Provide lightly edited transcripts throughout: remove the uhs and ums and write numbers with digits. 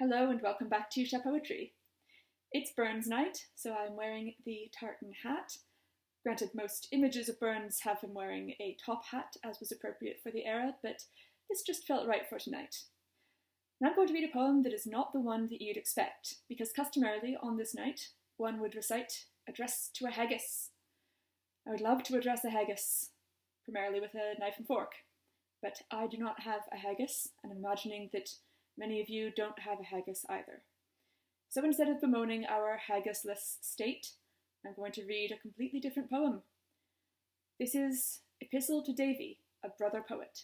Hello and welcome back to Chapeauetry. It's Burns night, so I'm wearing the tartan hat. Granted, most images of Burns have him wearing a top hat, as was appropriate for the era, but this just felt right for tonight. And I'm going to read a poem that is not the one that you'd expect, because customarily on this night, one would recite Address to a Haggis. I would love to address a haggis, primarily with a knife and fork, but I do not have a haggis, and I'm imagining that many of you don't have a haggis either. So instead of bemoaning our haggis-less state, I'm going to read a completely different poem. This is Epistle to Davy, a brother poet.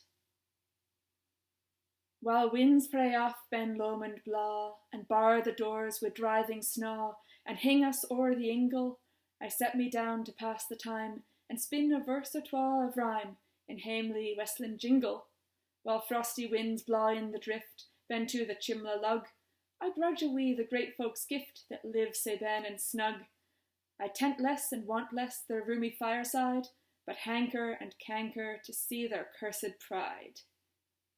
While winds pray off Ben Lomond blaw, and bar the doors with driving snaw, and hing us o'er the ingle, I set me down to pass the time, and spin a verse or twa of rhyme in hamely Westland jingle, while frosty winds blaw in the drift, ben to the chimla lug, I grudge a wee the great folks' gift that live sae ben and snug. I tent less and want less their roomy fireside, but hanker and canker to see their cursed pride.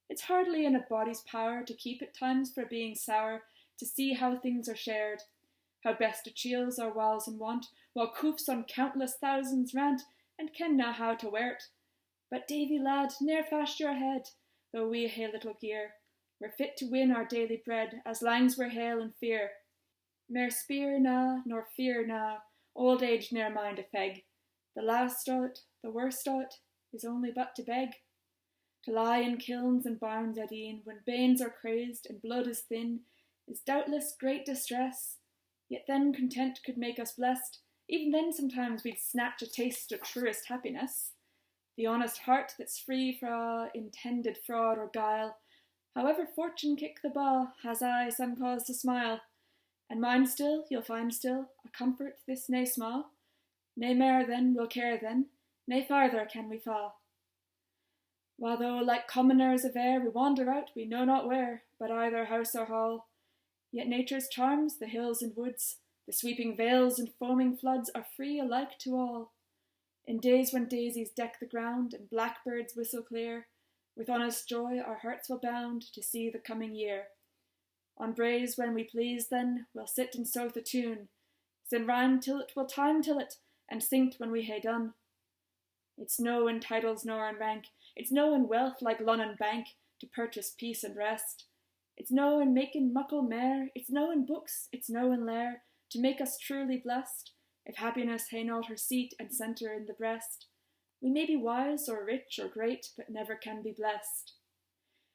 It's hardly in a body's power to keep at times for being sour, to see how things are shared, how best to chiels our walls and want, while coofs on countless thousands rant, and ken na how to wear it. But Davy lad, ne'er fash your head, though we hae little gear. We're fit to win our daily bread, as langs we're hale and fear. Mair speer na, nor fear na, old age ne'er mind a feg. The last o't, the worst o't, is only but to beg. To lie in kilns and barns at e'en, when banes are crazed and blood is thin, is doubtless great distress. Yet then content could make us blessed, even then sometimes we'd snatch a taste of truest happiness. The honest heart that's free fra intended fraud or guile, however fortune kick the ba, has I some cause to smile. And mine still, you'll find still, a comfort this nae sma. Nae mair then we'll care then, nae farther can we fa. While though like commoners of air we wander out we know not where, but either house or hall, yet nature's charms, the hills and woods, the sweeping vales and foaming floods are free alike to all. In days when daisies deck the ground and blackbirds whistle clear, with honest joy our hearts will bound to see the coming year. On braes when we please then, we'll sit and sough the tune, sin rhyme till it will time till it, and sing when we hae done. It's no in titles nor in rank, it's no in wealth like Lunnon Bank, to purchase peace and rest. It's no in making muckle mair, it's no in books, it's no in lair, to make us truly blessed, if happiness hae not her seat and centre in the breast. We may be wise or rich or great, but never can be blessed.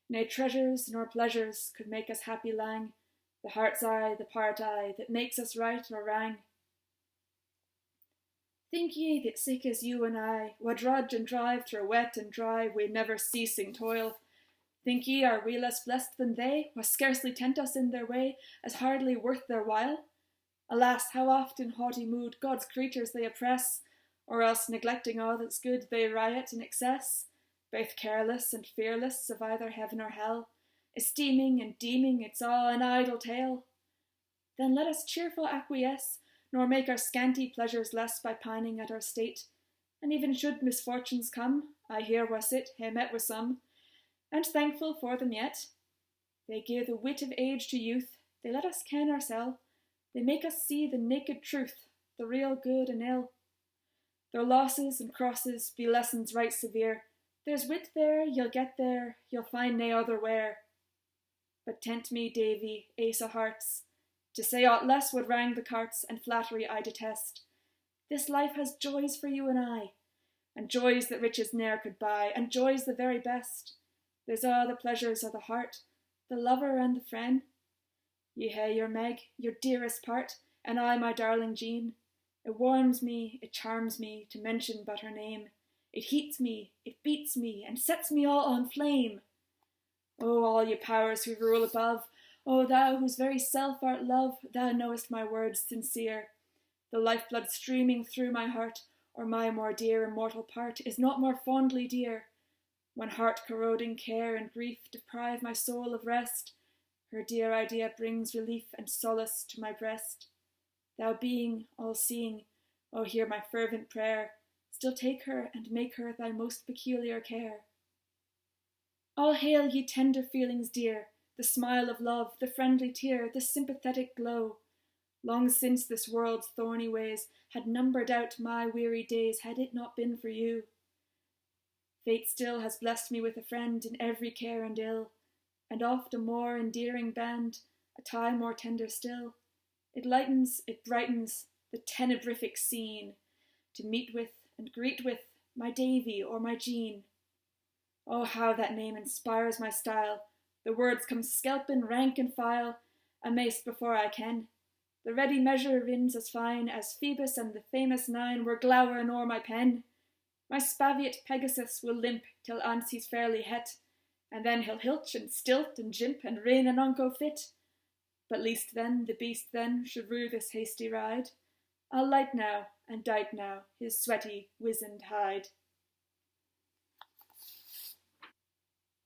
Nae treasures nor pleasures could make us happy lang, the heart's eye, the part eye, that makes us right or wrang. Think ye that sic as you and I, wha drudge and drive through wet and dry wi' never ceasing toil, think ye are we less blessed than they, wha scarcely tent us in their way, as hardly worth their while? Alas, how oft in haughty mood God's creatures they oppress, or else neglecting all that's good they riot in excess, both careless and fearless of either heaven or hell, esteeming and deeming it's all an idle tale. Then let us cheerful acquiesce, nor make our scanty pleasures less by pining at our state, and even should misfortunes come, I here wha sit hae met with some, and thankful for them yet. They gie the wit of age to youth, they let us ken oursel, they make us see the naked truth, the real good and ill. Though losses and crosses be lessons right severe, there's wit there, you'll get there, you'll find nae other where. But tent me, Davy, ace o' hearts, to say aught less would rang the carts, and flattery I detest. This life has joys for you and I, and joys that riches ne'er could buy, and joys the very best. There's a' the pleasures o' the heart, the lover and the friend. Ye hae your Meg, your dearest part, and I my darling Jean. It warms me, it charms me, to mention but her name. It heats me, it beats me, and sets me all on flame. O all ye powers who rule above, O thou whose very self art love, thou knowest my words sincere. The lifeblood streaming through my heart, or my more dear immortal part, is not more fondly dear. When heart-corroding care and grief deprive my soul of rest, her dear idea brings relief and solace to my breast. Thou being all-seeing, O hear my fervent prayer, still take her and make her thy most peculiar care. All hail, ye tender feelings dear, the smile of love, the friendly tear, the sympathetic glow. Long since this world's thorny ways had numbered out my weary days, had it not been for you. Fate still has blessed me with a friend in every care and ill, and oft a more endearing band, a tie more tender still. It lightens, it brightens the tenebrific scene, to meet with and greet with my Davy or my Jean. Oh, how that name inspires my style! The words come skelpin rank and file, amaist before I ken. The ready measure rins as fine as Phoebus and the famous nine were glowering o'er my pen. My spaviot Pegasus will limp till ance he's fairly het, and then he'll hilch and stilt and jimp and rein an unco fit. But least then the beast then should rue this hasty ride. I'll light now and dight now his sweaty, wizened hide.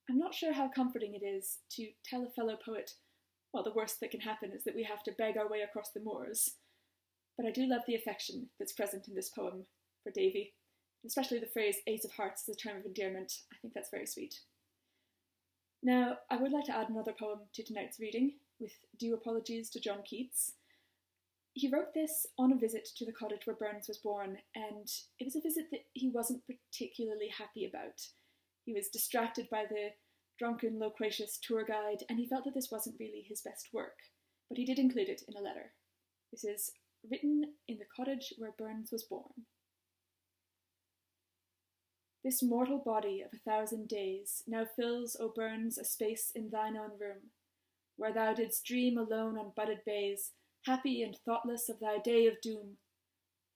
I'm not sure how comforting it is to tell a fellow poet, well, the worst that can happen is that we have to beg our way across the moors. But I do love the affection that's present in this poem for Davy, especially the phrase Ace of Hearts as a term of endearment. I think that's very sweet. Now, I would like to add another poem to tonight's reading, with due apologies to John Keats. He wrote this on a visit to the cottage where Burns was born, and it was a visit that he wasn't particularly happy about. He was distracted by the drunken, loquacious tour guide, and he felt that this wasn't really his best work, but he did include it in a letter. This is written in the cottage where Burns was born. This mortal body of 1,000 days now fills, O Burns, a space in thine own room, where thou didst dream alone on budded bays, happy and thoughtless of thy day of doom.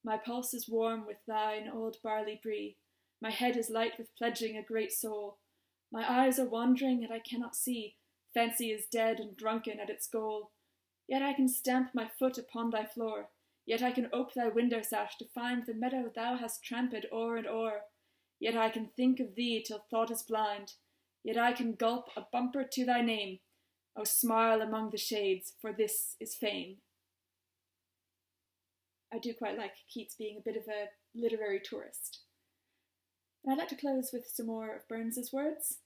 My pulse is warm with thine old barley brie, my head is light with pledging a great soul. My eyes are wandering and I cannot see, fancy is dead and drunken at its goal. Yet I can stamp my foot upon thy floor, yet I can ope thy window sash to find the meadow thou hast tramped o'er and o'er. Yet I can think of thee till thought is blind, yet I can gulp a bumper to thy name. O smile among the shades, for this is fame. I do quite like Keats being a bit of a literary tourist. And I'd like to close with some more of Burns's words.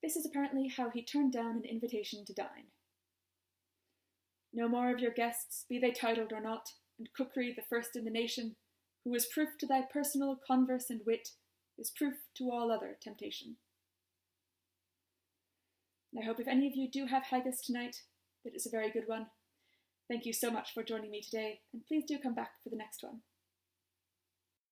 This is apparently how he turned down an invitation to dine. No more of your guests, be they titled or not, and cookery the first in the nation, who is proof to thy personal converse and wit, is proof to all other temptation. And I hope if any of you do have haggis tonight, that it's a very good one. Thank you so much for joining me today, and please do come back for the next one.